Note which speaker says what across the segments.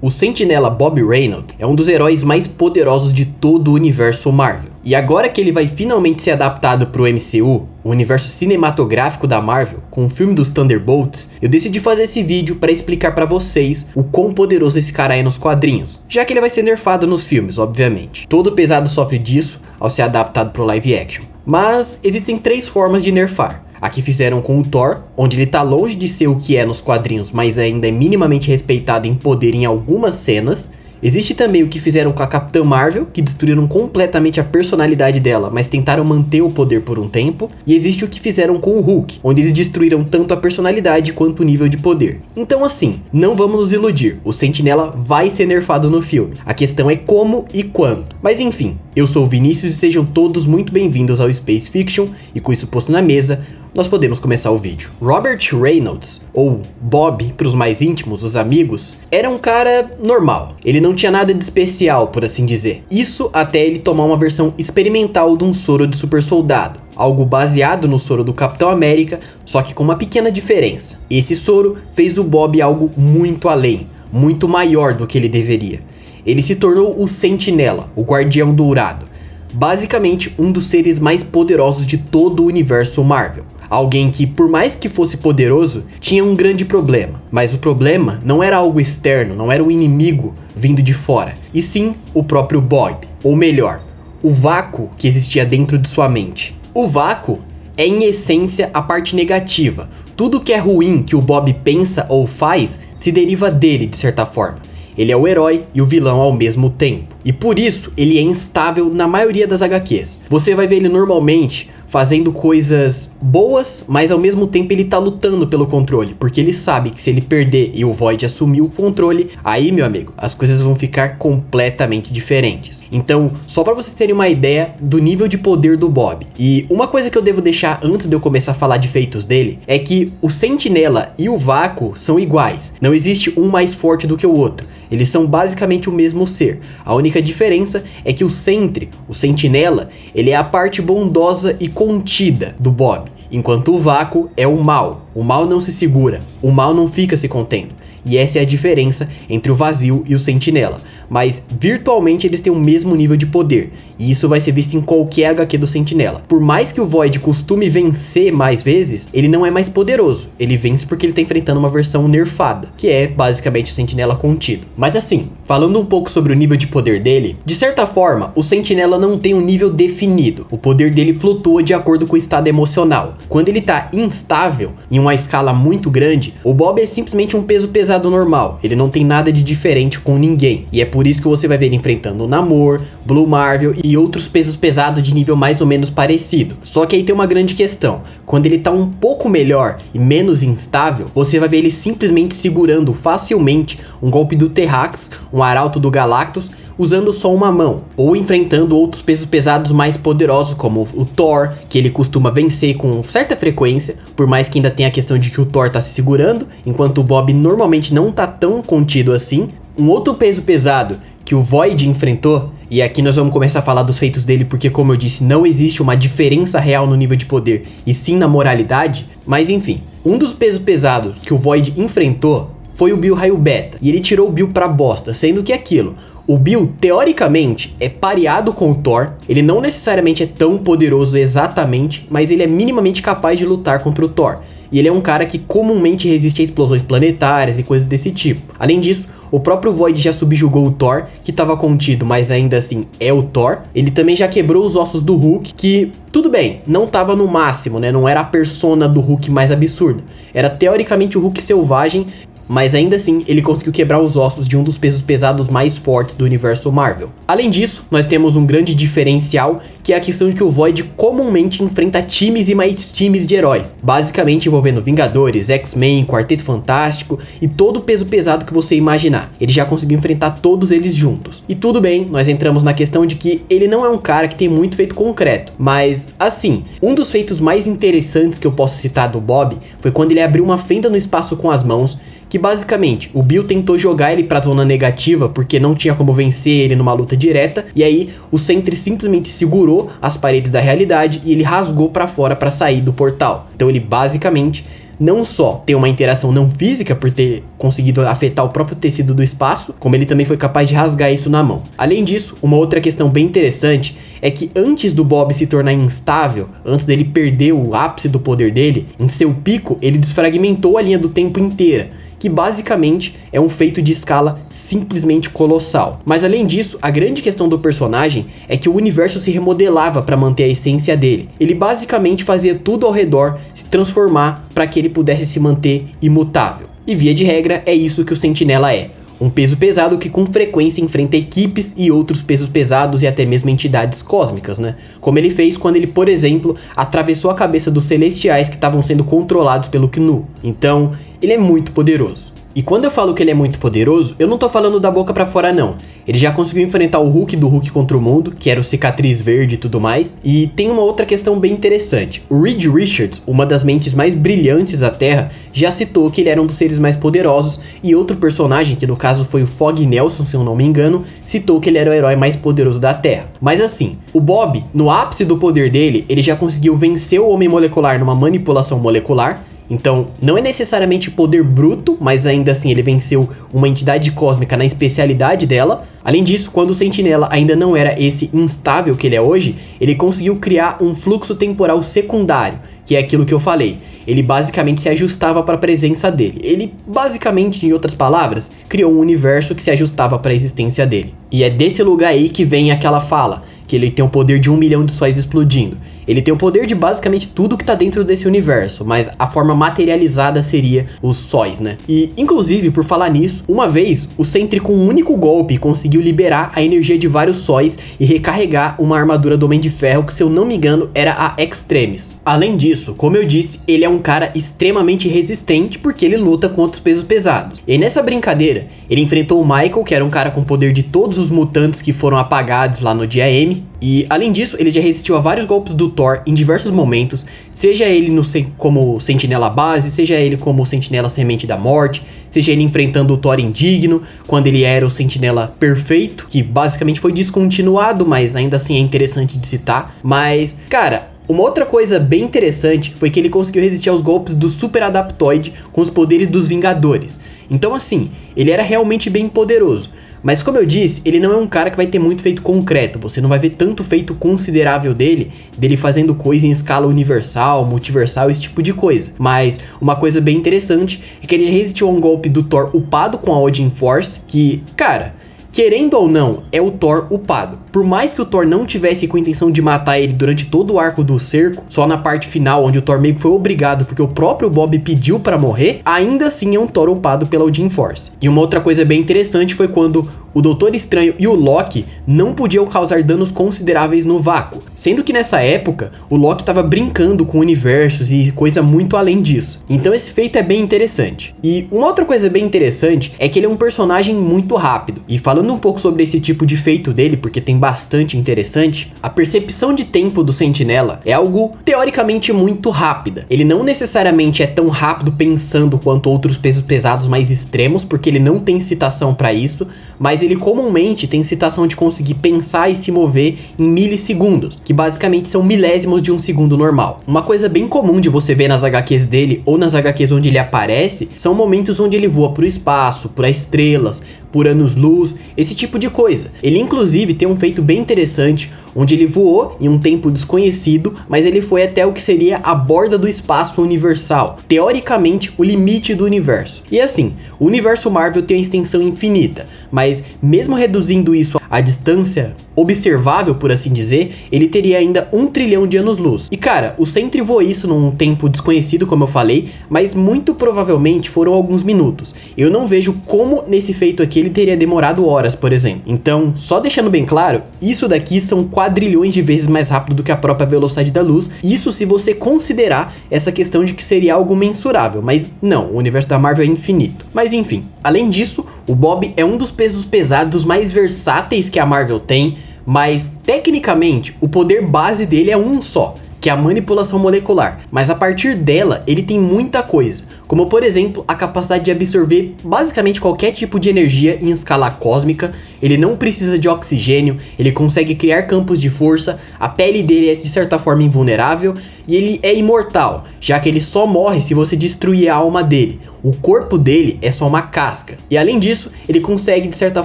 Speaker 1: O Sentinela Bob Reynolds é um dos heróis mais poderosos de todo o universo Marvel. E agora que ele vai finalmente ser adaptado para o MCU, o universo cinematográfico da Marvel, com o filme dos Thunderbolts, eu decidi fazer esse vídeo para explicar para vocês o quão poderoso esse cara é nos quadrinhos, já que ele vai ser nerfado nos filmes, obviamente. Todo pesado sofre disso ao ser adaptado para o live action. Mas existem 3 formas de nerfar. A que fizeram com o Thor, onde ele tá longe de ser o que é nos quadrinhos, mas ainda é minimamente respeitado em poder em algumas cenas. Existe também o que fizeram com a Capitã Marvel, que destruíram completamente a personalidade dela, mas tentaram manter o poder por um tempo. E existe o que fizeram com o Hulk, onde eles destruíram tanto a personalidade quanto o nível de poder. Então assim, não vamos nos iludir, o Sentinela vai ser nerfado no filme. A questão é como e quando. Mas enfim, eu sou o Vinícius e sejam todos muito bem-vindos ao Space Fiction, e com isso posto na mesa, nós podemos começar o vídeo. Robert Reynolds, ou Bob para os mais íntimos, os amigos, era um cara normal. Ele não tinha nada de especial, por assim dizer. Isso até ele tomar uma versão experimental de um soro de super soldado. Algo baseado no soro do Capitão América, só que com uma pequena diferença. Esse soro fez do Bob algo muito além, muito maior do que ele deveria. Ele se tornou o Sentinela, o Guardião Dourado. Basicamente um dos seres mais poderosos de todo o universo Marvel. Alguém que, por mais que fosse poderoso, tinha um grande problema. Mas o problema não era algo externo, não era um inimigo vindo de fora, e sim o próprio Bob. Ou melhor, o vácuo que existia dentro de sua mente. O vácuo é, em essência, a parte negativa. Tudo que é ruim que o Bob pensa ou faz se deriva dele, de certa forma. Ele é o herói e o vilão ao mesmo tempo. E por isso, ele é instável na maioria das HQs. Você vai ver ele normalmente fazendo coisas boas, mas ao mesmo tempo ele tá lutando pelo controle, porque ele sabe que se ele perder e o Void assumir o controle, aí, meu amigo, as coisas vão ficar completamente diferentes. Então, só pra vocês terem uma ideia do nível de poder do Bob. E uma coisa que eu devo deixar antes de eu começar a falar de feitos dele, é que o Sentinela e o Vácuo são iguais. Não existe um mais forte do que o outro. Eles são basicamente o mesmo ser. A única diferença é que o Sentry, o Sentinela, ele é a parte bondosa e contida do Bob, enquanto o Vácuo é o mal. O mal não se segura, o mal não fica se contendo. E essa é a diferença entre o Vazio e o Sentinela. Mas virtualmente eles têm o mesmo nível de poder. E isso vai ser visto em qualquer HQ do Sentinela. Por mais que o Void costume vencer mais vezes, ele não é mais poderoso. Ele vence porque ele tá enfrentando uma versão nerfada, que é basicamente o Sentinela contido. Mas assim, falando um pouco sobre o nível de poder dele, de certa forma, o Sentinela não tem um nível definido. O poder dele flutua de acordo com o estado emocional. Quando ele tá instável, em uma escala muito grande, o Bob é simplesmente um peso pesado normal. Ele não tem nada de diferente com ninguém. E é por isso que você vai ver ele enfrentando o Namor, Blue Marvel e outros pesos pesados de nível mais ou menos parecido. Só que aí tem uma grande questão. Quando ele tá um pouco melhor e menos instável, você vai ver ele simplesmente segurando facilmente um golpe do Terrax, um Arauto do Galactus, usando só uma mão, ou enfrentando outros pesos pesados mais poderosos, como o Thor, que ele costuma vencer com certa frequência, por mais que ainda tenha a questão de que o Thor tá se segurando, enquanto o Bob normalmente não tá tão contido assim. Um outro peso pesado que o Void enfrentou, e aqui nós vamos começar a falar dos feitos dele, porque como eu disse, não existe uma diferença real no nível de poder, e sim na moralidade, mas enfim, um dos pesos pesados que o Void enfrentou foi o Bill Raio Beta, e ele tirou o Bill pra bosta, sendo que aquilo, o Bill, teoricamente, é pareado com o Thor. Ele não necessariamente é tão poderoso exatamente, mas ele é minimamente capaz de lutar contra o Thor. E ele é um cara que comumente resiste a explosões planetárias e coisas desse tipo. Além disso, o próprio Void já subjugou o Thor, que estava contido, mas ainda assim é o Thor. Ele também já quebrou os ossos do Hulk, que, tudo bem, não estava no máximo, né? Não era a persona do Hulk mais absurda. Era teoricamente o Hulk selvagem, mas ainda assim ele conseguiu quebrar os ossos de um dos pesos pesados mais fortes do universo Marvel. Além disso, nós temos um grande diferencial, que é a questão de que o Void comumente enfrenta times e mais times de heróis, basicamente envolvendo Vingadores, X-Men, Quarteto Fantástico e todo o peso pesado que você imaginar. Ele já conseguiu enfrentar todos eles juntos. E tudo bem, nós entramos na questão de que ele não é um cara que tem muito feito concreto, mas assim, um dos feitos mais interessantes que eu posso citar do Bob foi quando ele abriu uma fenda no espaço com as mãos, que basicamente o Bill tentou jogar ele pra zona negativa porque não tinha como vencer ele numa luta direta, e aí o Sentry simplesmente segurou as paredes da realidade e ele rasgou pra fora pra sair do portal. Então ele basicamente não só tem uma interação não física por ter conseguido afetar o próprio tecido do espaço, como ele também foi capaz de rasgar isso na mão. Além disso, uma outra questão bem interessante é que antes do Bob se tornar instável, antes dele perder o ápice do poder dele, em seu pico, ele desfragmentou a linha do tempo inteira, que basicamente é um feito de escala simplesmente colossal. Mas além disso, a grande questão do personagem é que o universo se remodelava para manter a essência dele. Ele basicamente fazia tudo ao redor se transformar para que ele pudesse se manter imutável. E via de regra, é isso que o Sentinela é. Um peso pesado que com frequência enfrenta equipes e outros pesos pesados e até mesmo entidades cósmicas, né? Como ele fez quando ele, por exemplo, atravessou a cabeça dos Celestiais que estavam sendo controlados pelo Knu. Então, ele é muito poderoso. E quando eu falo que ele é muito poderoso, eu não tô falando da boca pra fora não. Ele já conseguiu enfrentar o Hulk do Hulk contra o Mundo, que era o Cicatriz Verde e tudo mais. E tem uma outra questão bem interessante. O Reed Richards, uma das mentes mais brilhantes da Terra, já citou que ele era um dos seres mais poderosos. E outro personagem, que no caso foi o Fog Nelson, se eu não me engano, citou que ele era o herói mais poderoso da Terra. Mas assim, o Bob, no ápice do poder dele, ele já conseguiu vencer o Homem Molecular numa manipulação molecular. Então, não é necessariamente poder bruto, mas ainda assim ele venceu uma entidade cósmica na especialidade dela. Além disso, quando o Sentinela ainda não era esse instável que ele é hoje, ele conseguiu criar um fluxo temporal secundário, que é aquilo que eu falei. Ele basicamente se ajustava para a presença dele. Ele basicamente, em outras palavras, criou um universo que se ajustava para a existência dele. E é desse lugar aí que vem aquela fala, que ele tem o poder de 1 milhão de sóis explodindo. Ele tem o poder de basicamente tudo que tá dentro desse universo, mas a forma materializada seria os sóis, né? E, inclusive, por falar nisso, uma vez, o Sentry com um único golpe conseguiu liberar a energia de vários sóis e recarregar uma armadura do Homem de Ferro que, se eu não me engano, era a Extremis. Além disso, como eu disse, ele é um cara extremamente resistente porque ele luta contra os pesos pesados. E nessa brincadeira, ele enfrentou o Michael, que era um cara com poder de todos os mutantes que foram apagados lá no dia M. E, além disso, ele já resistiu a vários golpes do Thor em diversos momentos, seja ele como Sentinela base, seja ele como Sentinela Semente da Morte, seja ele enfrentando o Thor indigno, quando ele era o Sentinela perfeito, que basicamente foi descontinuado, mas ainda assim é interessante de citar. Mas, cara, uma outra coisa bem interessante foi que ele conseguiu resistir aos golpes do Super Adaptoid com os poderes dos Vingadores. Então assim, ele era realmente bem poderoso. Mas como eu disse, ele não é um cara que vai ter muito feito concreto. Você não vai ver tanto feito considerável dele fazendo coisa em escala universal, multiversal, esse tipo de coisa. Mas uma coisa bem interessante é que ele resistiu a um golpe do Thor upado com a Odin Force, que, cara, querendo ou não, é o Thor upado. Por mais que o Thor não tivesse com a intenção de matar ele durante todo o arco do cerco, só na parte final, onde o Thor meio que foi obrigado porque o próprio Bob pediu pra morrer, ainda assim é um Thor upado pela Odin Force. E uma outra coisa bem interessante foi quando o Doutor Estranho e o Loki não podiam causar danos consideráveis no vácuo. Sendo que nessa época, o Loki estava brincando com universos e coisa muito além disso. Então esse feito é bem interessante. E uma outra coisa bem interessante é que ele é um personagem muito rápido. E falando um pouco sobre esse tipo de feito dele, porque tem bastante interessante, a percepção de tempo do Sentinela é algo teoricamente muito rápida. Ele não necessariamente é tão rápido pensando quanto outros pesos pesados mais extremos, porque ele não tem citação para isso, mas ele comumente tem citação de conseguir pensar e se mover em milissegundos, que basicamente são milésimos de um segundo normal. Uma coisa bem comum de você ver nas HQs dele, ou nas HQs onde ele aparece, são momentos onde ele voa pro espaço, por estrelas, por anos-luz, esse tipo de coisa. Ele inclusive tem um feito bem interessante, onde ele voou em um tempo desconhecido, mas ele foi até o que seria a borda do espaço universal, teoricamente o limite do universo. E assim, o universo Marvel tem uma extensão infinita, mas mesmo reduzindo isso à distância observável, por assim dizer, ele teria ainda 1 trilhão de anos-luz. E cara, o Sentry voou isso num tempo desconhecido, como eu falei, mas muito provavelmente foram alguns minutos. Eu não vejo como nesse feito aqui ele teria demorado horas, por exemplo. Então, só deixando bem claro, isso daqui são quadrilhões de vezes mais rápido do que a própria velocidade da luz. Isso se você considerar essa questão de que seria algo mensurável, mas não, o universo da Marvel é infinito. Mas enfim, além disso, o Bob é um dos pesos pesados mais versáteis que a Marvel tem, mas tecnicamente o poder base dele é um só, que é a manipulação molecular, mas a partir dela ele tem muita coisa, como por exemplo a capacidade de absorver basicamente qualquer tipo de energia em escala cósmica. Ele não precisa de oxigênio, ele consegue criar campos de força, a pele dele é de certa forma invulnerável e ele é imortal, já que ele só morre se você destruir a alma dele. O corpo dele é só uma casca. E além disso, ele consegue de certa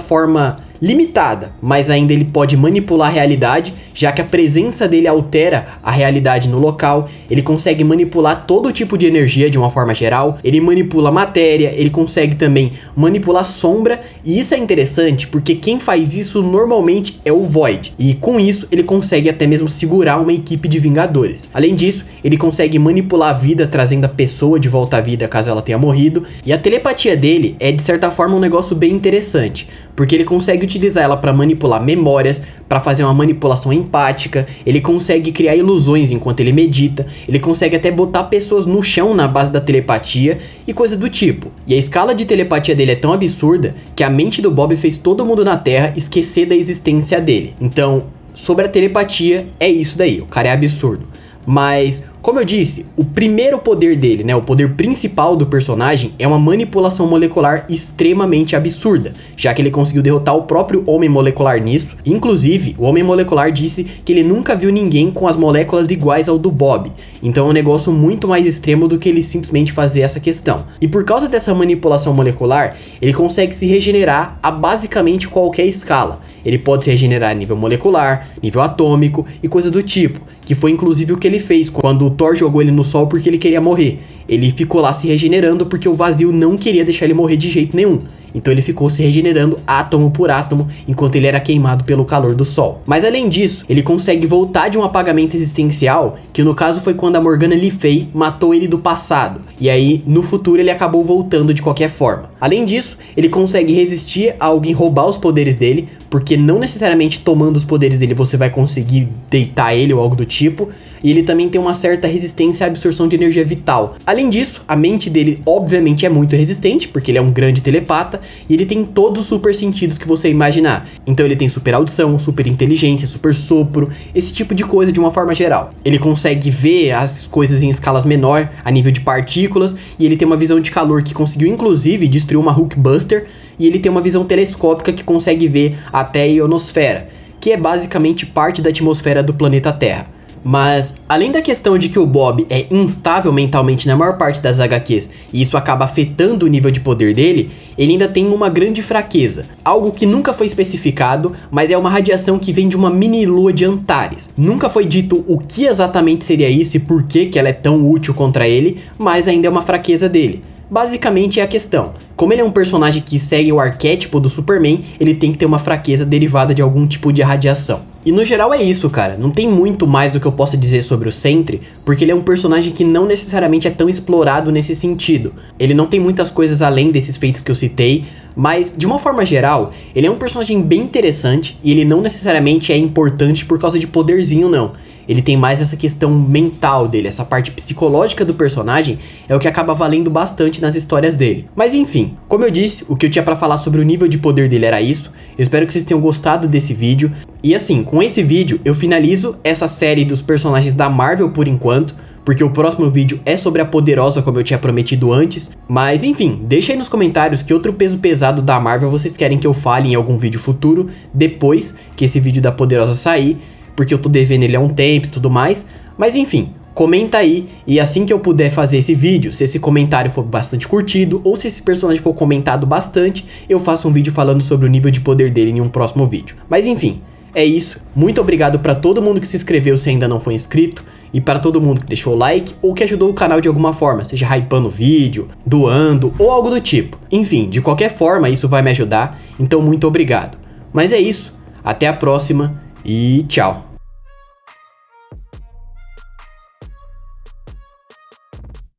Speaker 1: forma limitada, mas ainda ele pode manipular a realidade, já que a presença dele altera a realidade no local. Ele consegue manipular todo tipo de energia de uma forma geral, ele manipula matéria, ele consegue também manipular sombra, e isso é interessante porque quem faz isso normalmente é o Void, e com isso ele consegue até mesmo segurar uma equipe de Vingadores. Além disso, ele consegue manipular a vida, trazendo a pessoa de volta à vida caso ela tenha morrido, e a telepatia dele é de certa forma um negócio bem interessante, porque ele consegue utilizar ela para manipular memórias, para fazer uma manipulação empática, ele consegue criar ilusões enquanto ele medita, ele consegue até botar pessoas no chão na base da telepatia e coisa do tipo. E a escala de telepatia dele é tão absurda que a mente do Bob fez todo mundo na Terra esquecer da existência dele. Então, sobre a telepatia, é isso daí, o cara é absurdo. Mas, como eu disse, o primeiro poder dele, né, o poder principal do personagem é uma manipulação molecular extremamente absurda, já que ele conseguiu derrotar o próprio Homem Molecular nisso. Inclusive, o Homem Molecular disse que ele nunca viu ninguém com as moléculas iguais ao do Bob, então é um negócio muito mais extremo do que ele simplesmente fazer essa questão. E por causa dessa manipulação molecular, ele consegue se regenerar a basicamente qualquer escala. Ele pode se regenerar a nível molecular, nível atômico e coisa do tipo, que foi inclusive o que ele fez quando o Thor jogou ele no sol porque ele queria morrer. Ele ficou lá se regenerando porque o vazio não queria deixar ele morrer de jeito nenhum. Então ele ficou se regenerando átomo por átomo enquanto ele era queimado pelo calor do sol. Mas além disso, ele consegue voltar de um apagamento existencial, que no caso foi quando a Morgana Le Fay matou ele do passado. E aí, no futuro, ele acabou voltando de qualquer forma. Além disso, ele consegue resistir a alguém roubar os poderes dele, porque não necessariamente tomando os poderes dele você vai conseguir deitar ele ou algo do tipo. E ele também tem uma certa resistência à absorção de energia vital. Além disso, a mente dele obviamente é muito resistente, porque ele é um grande telepata, e ele tem todos os super sentidos que você imaginar. Então ele tem super audição, super inteligência, super sopro, esse tipo de coisa de uma forma geral. Ele consegue ver as coisas em escalas menor, a nível de partículas, e ele tem uma visão de calor que conseguiu inclusive destruir uma Hulkbuster, e ele tem uma visão telescópica que consegue ver até a ionosfera, que é basicamente parte da atmosfera do planeta Terra. Mas, além da questão de que o Bob é instável mentalmente na maior parte das HQs, e isso acaba afetando o nível de poder dele, ele ainda tem uma grande fraqueza, algo que nunca foi especificado, mas é uma radiação que vem de uma mini lua de Antares. Nunca foi dito o que exatamente seria isso e por que ela é tão útil contra ele, mas ainda é uma fraqueza dele. Basicamente é a questão, como ele é um personagem que segue o arquétipo do Superman, ele tem que ter uma fraqueza derivada de algum tipo de radiação. E no geral é isso, cara, não tem muito mais do que eu possa dizer sobre o Sentry, porque ele é um personagem que não necessariamente é tão explorado nesse sentido. Ele não tem muitas coisas além desses feitos que eu citei, mas de uma forma geral, ele é um personagem bem interessante e ele não necessariamente é importante por causa de poderzinho não. Ele tem mais essa questão mental dele, essa parte psicológica do personagem é o que acaba valendo bastante nas histórias dele. Mas enfim, como eu disse, o que eu tinha pra falar sobre o nível de poder dele era isso. Eu espero que vocês tenham gostado desse vídeo. E assim, com esse vídeo eu finalizo essa série dos personagens da Marvel por enquanto, porque o próximo vídeo é sobre a Poderosa, como eu tinha prometido antes. Mas enfim, deixa aí nos comentários que outro peso pesado da Marvel vocês querem que eu fale em algum vídeo futuro, depois que esse vídeo da Poderosa sair, porque eu tô devendo ele há um tempo e tudo mais. Mas enfim, comenta aí, e assim que eu puder fazer esse vídeo, se esse comentário for bastante curtido, ou se esse personagem for comentado bastante, eu faço um vídeo falando sobre o nível de poder dele em um próximo vídeo. Mas enfim, é isso. Muito obrigado pra todo mundo que se inscreveu se ainda não foi inscrito, e para todo mundo que deixou o like, ou que ajudou o canal de alguma forma, seja hypando o vídeo, doando, ou algo do tipo. Enfim, de qualquer forma, isso vai me ajudar, então muito obrigado. Mas é isso, até a próxima, e tchau.